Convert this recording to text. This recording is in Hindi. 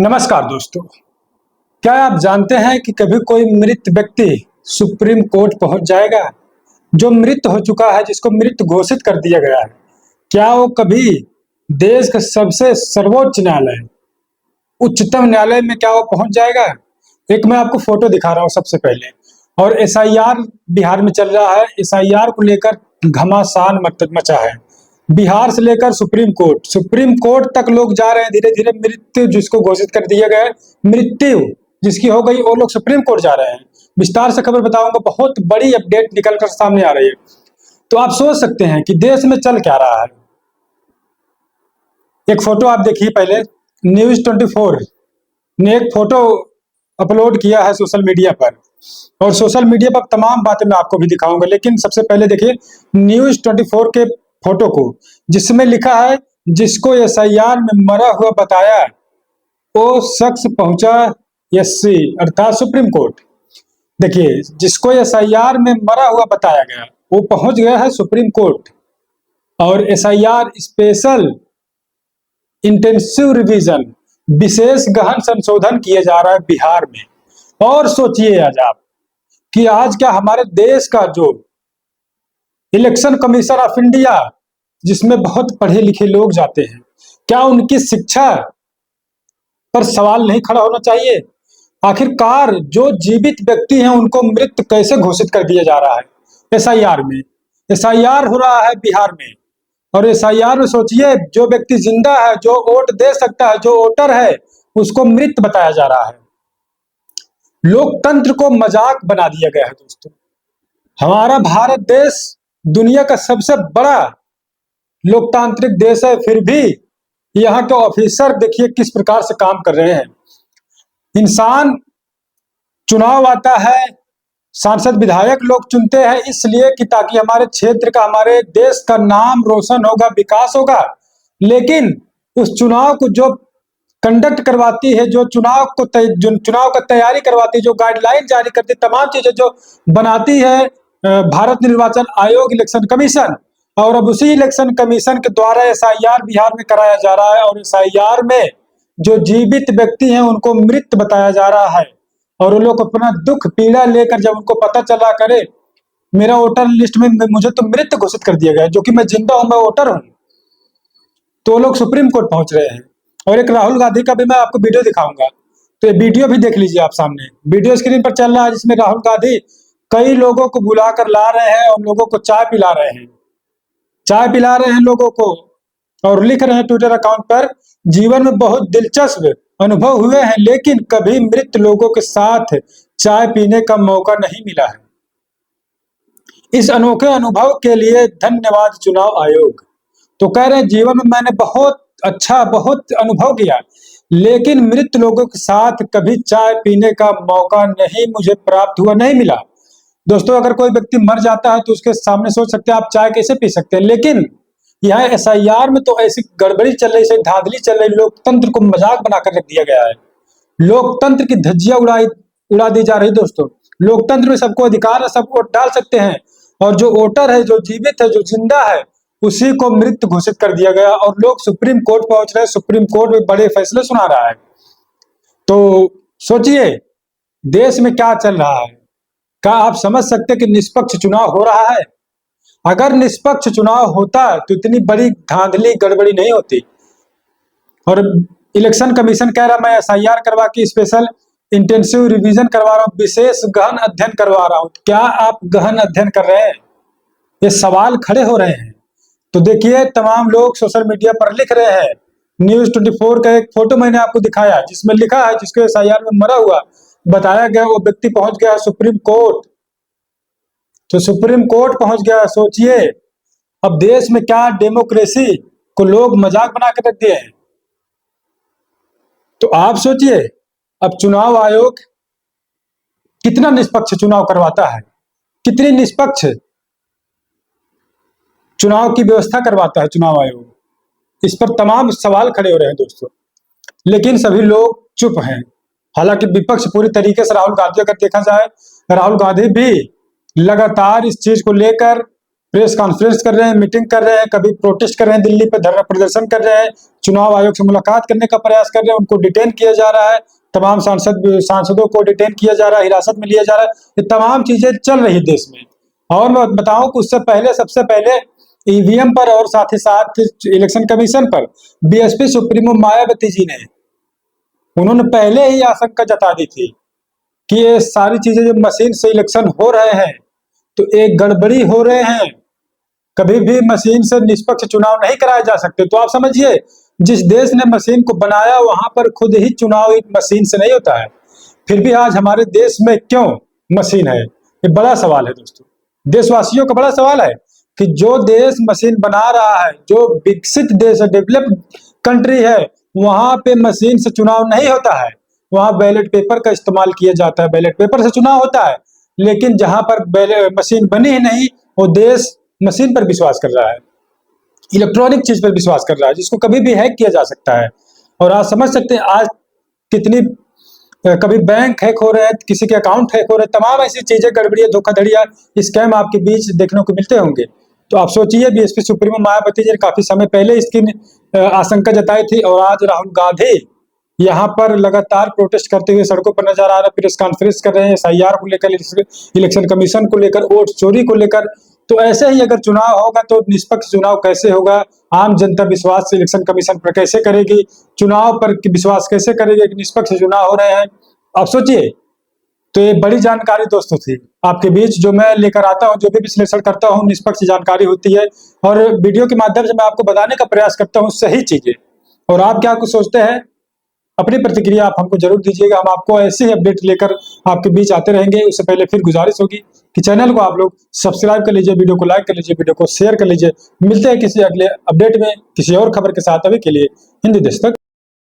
नमस्कार दोस्तों। क्या आप जानते हैं कि कभी कोई मृत व्यक्ति सुप्रीम कोर्ट पहुंच जाएगा? जो मृत हो चुका है, जिसको मृत घोषित कर दिया गया है, क्या वो कभी देश का सबसे सर्वोच्च न्यायालय, उच्चतम न्यायालय में क्या वो पहुंच जाएगा? एक मैं आपको फोटो दिखा रहा हूं सबसे पहले। और एसआईआर बिहार में चल रहा है। एसआईआर को लेकर घमासान मचा है। बिहार से लेकर सुप्रीम कोर्ट तक लोग जा रहे हैं। धीरे धीरे मृत्यु जिसको घोषित कर दिया गया है, मृत्यु जिसकी हो गई, वो लोग सुप्रीम कोर्ट जा रहे हैं। विस्तार से खबर बताऊंगा। बहुत बड़ी अपडेट निकल कर सामने आ रही है। तो आप सोच सकते हैं कि देश में चल क्या रहा है। एक फोटो आप देखिए पहले। न्यूज 24 ने एक फोटो अपलोड किया है सोशल मीडिया पर, और सोशल मीडिया पर तमाम बातें मैं आपको भी दिखाऊंगा। लेकिन सबसे पहले देखिए न्यूज 24 के फोटो को, जिसमें लिखा है जिसको एसआईआर में मरा हुआ बताया वो शख्स पहुंचा एससी अर्थात सुप्रीम कोर्ट। देखिए, जिसको एसआईआर में मरा हुआ बताया गया वो पहुंच गया है सुप्रीम कोर्ट। और एसआईआर स्पेशल इंटेंसिव रिवीजन, विशेष गहन संशोधन किए जा रहा है बिहार में। और सोचिए आज आप कि आज क्या हमारे देश का जो इलेक्शन कमीशन ऑफ इंडिया, जिसमें बहुत पढ़े लिखे लोग जाते हैं, क्या उनकी शिक्षा पर सवाल नहीं खड़ा होना चाहिए? आखिरकार जो जीवित व्यक्ति हैं उनको मृत कैसे घोषित कर दिया जा रहा है एसआईआर में? एसआईआर हो रहा है बिहार में, और एसआईआर में सोचिए जो व्यक्ति जिंदा है, जो वोट दे सकता है, जो वोटर है, उसको मृत बताया जा रहा है। लोकतंत्र को मजाक बना दिया गया है दोस्तों। हमारा भारत देश दुनिया का सबसे बड़ा लोकतांत्रिक देश है, फिर भी यहाँ के ऑफिसर देखिए किस प्रकार से काम कर रहे हैं। इंसान चुनाव आता है, सांसद विधायक लोग चुनते हैं इसलिए कि ताकि हमारे क्षेत्र का, हमारे देश का नाम रोशन होगा, विकास होगा। लेकिन उस चुनाव को जो कंडक्ट करवाती है, जो चुनाव का तैयारी करवाती है, जो गाइडलाइन जारी करती है, तमाम चीजें जो बनाती है भारत निर्वाचन आयोग, इलेक्शन कमीशन। और अब उसी इलेक्शन कमीशन के द्वारा एसआईआर बिहार में कराया जा रहा है। और एसआईआर में जो जीवित व्यक्ति हैं उनको मृत बताया जा रहा है। और वो लोग अपना दुख पीड़ा लेकर, जब उनको पता चला करे मेरा वोटर लिस्ट में मुझे तो मृत घोषित कर दिया गया है, जो कि मैं जिंदा हूं, मैं वोटर हूं, तो लोग सुप्रीम कोर्ट पहुंच रहे हैं। और एक राहुल गांधी का भी मैं आपको वीडियो दिखाऊंगा, तो ये वीडियो भी देख लीजिए आप सामने। वीडियो स्क्रीन पर चल रहा है, जिसमें राहुल गांधी कई लोगों को बुलाकर ला रहे हैं और लोगों को चाय पिला रहे हैं। चाय पिला रहे हैं लोगों को और लिख रहे हैं ट्विटर अकाउंट पर, जीवन में बहुत दिलचस्प अनुभव हुए हैं लेकिन कभी मृत लोगों के साथ चाय पीने का मौका नहीं मिला है। इस अनोखे अनुभव के लिए धन्यवाद चुनाव आयोग। तो कह रहे हैं जीवन में मैंने बहुत अनुभव किया, लेकिन मृत लोगों के साथ कभी चाय पीने का मौका नहीं मुझे प्राप्त हुआ, नहीं मिला। दोस्तों, अगर कोई व्यक्ति मर जाता है तो उसके सामने सोच सकते हैं आप चाय कैसे पी सकते हैं, लेकिन यहाँ एसआईआर में तो ऐसी गड़बड़ी चल रही, ऐसी धांधली चल रही, लोकतंत्र को मजाक बनाकर रख दिया गया है। लोकतंत्र की धज्जियां उड़ा दी जा रही। दोस्तों, लोकतंत्र में सबको अधिकार है, सब वोट डाल सकते हैं, और जो वोटर है, जो जीवित है, जो जिंदा है, उसी को मृत घोषित कर दिया गया। और लोग सुप्रीम कोर्ट पहुंच रहे हैं, सुप्रीम कोर्ट में बड़े फैसले सुना रहा है। तो सोचिए देश में क्या चल रहा है। क्या आप समझ सकते कि निष्पक्ष चुनाव हो रहा है? अगर निष्पक्ष चुनाव होता तो इतनी बड़ी धांधली गड़बड़ी नहीं होती। और इलेक्शन कमीशन कह रहा मैं एसआईआर करवा के स्पेशल इंटेंसिव रिवीजन करवा रहा हूं, विशेष गहन अध्ययन करवा रहा हूं। क्या आप गहन अध्ययन कर रहे हैं? ये सवाल खड़े हो रहे हैं। तो देखिए तमाम लोग सोशल मीडिया पर लिख रहे हैं। न्यूज 24 का एक फोटो मैंने आपको दिखाया, जिसमें लिखा है जिसको एसआईआर में मरा हुआ बताया गया वो व्यक्ति पहुंच गया सुप्रीम कोर्ट। तो सुप्रीम कोर्ट पहुंच गया। सोचिए अब देश में क्या डेमोक्रेसी को लोग मजाक बना के रख दिए हैं। तो आप सोचिए अब चुनाव आयोग कितना निष्पक्ष चुनाव करवाता है, कितनी निष्पक्ष चुनाव की व्यवस्था करवाता है चुनाव आयोग। इस पर तमाम सवाल खड़े हो रहे हैं दोस्तों, लेकिन सभी लोग चुप हैं। हालांकि विपक्ष पूरी तरीके से, राहुल गांधी अगर देखा जाए, राहुल गांधी भी लगातार इस चीज को लेकर प्रेस कॉन्फ्रेंस कर रहे हैं, मीटिंग कर रहे हैं, कभी प्रोटेस्ट कर रहे हैं, दिल्ली पे धरना प्रदर्शन कर रहे हैं, चुनाव आयोग से मुलाकात करने का प्रयास कर रहे हैं, उनको डिटेन किया जा रहा है, तमाम सांसदों को डिटेन किया जा रहा है, हिरासत में लिया जा रहा है। ये तमाम चीजें चल रही देश में। और मैं बताऊं कि उससे पहले, सबसे पहले ईवीएम पर और साथ ही साथ इलेक्शन कमीशन पर बीएसपी सुप्रीमो मायावती जी ने, उन्होंने पहले ही आशंका जता दी थी कि ये सारी चीजें जो मशीन से इलेक्शन हो रहे हैं तो एक गड़बड़ी हो रहे हैं, कभी भी मशीन से निष्पक्ष चुनाव नहीं कराए जा सकते। तो आप समझिए, जिस देश ने मशीन को बनाया वहां पर खुद ही चुनाव एक मशीन से नहीं होता है, फिर भी आज हमारे देश में क्यों मशीन है, ये बड़ा सवाल है दोस्तों। देशवासियों का बड़ा सवाल है कि जो देश मशीन बना रहा है, जो विकसित देश है, डेवलप्ड कंट्री है, वहां पे मशीन से चुनाव नहीं होता है, वहां बैलेट पेपर का इस्तेमाल किया जाता है, बैलेट पेपर से चुनाव होता है। लेकिन जहां पर मशीन बनी ही नहीं, वो देश मशीन पर विश्वास कर रहा है, इलेक्ट्रॉनिक चीज पर विश्वास कर रहा है, जिसको कभी भी हैक किया जा सकता है। और आप समझ सकते हैं आज कितनी कभी बैंक हैक हो रहे हैं, किसी के अकाउंट हैक हो रहे हैं, तमाम ऐसी चीजें, गड़बड़ियां, धोखाधड़ियां, स्कैम आपके बीच देखने को मिलते होंगे। तो आप सोचिए, बीएसपी सुप्रीमो मायावती जी ने काफी समय पहले इसकी आशंका जताई थी, और आज राहुल गांधी यहाँ पर लगातार प्रोटेस्ट करते हुए सड़कों पर नजर आ रहे हैं, प्रेस कॉन्फ्रेंस कर रहे हैं एसआईआर को लेकर, इलेक्शन कमीशन को लेकर, वोट चोरी को लेकर। तो ऐसे ही अगर चुनाव होगा तो निष्पक्ष चुनाव कैसे होगा, आम जनता विश्वास से इलेक्शन कमीशन पर कैसे करेगी, चुनाव पर विश्वास कैसे करेगी कि निष्पक्ष चुनाव हो रहे हैं। आप सोचिए। तो ये बड़ी जानकारी दोस्तों थी आपके बीच, जो मैं लेकर आता हूँ, जो भी विश्लेषण करता हूँ, निष्पक्ष जानकारी होती है, और वीडियो के माध्यम से मैं आपको बताने का प्रयास करता हूँ सही चीजें। और आप क्या कुछ सोचते हैं, अपनी प्रतिक्रिया आप हमको जरूर दीजिएगा। हम आपको ऐसे ही अपडेट लेकर आपके बीच आते रहेंगे। उससे पहले फिर गुजारिश होगी कि चैनल को आप लोग सब्सक्राइब कर लीजिए, वीडियो को लाइक कर लीजिए, वीडियो को शेयर कर लीजिए। मिलते हैं किसी अगले अपडेट में किसी और खबर के साथ। अभी के लिए हिंदी देश तक।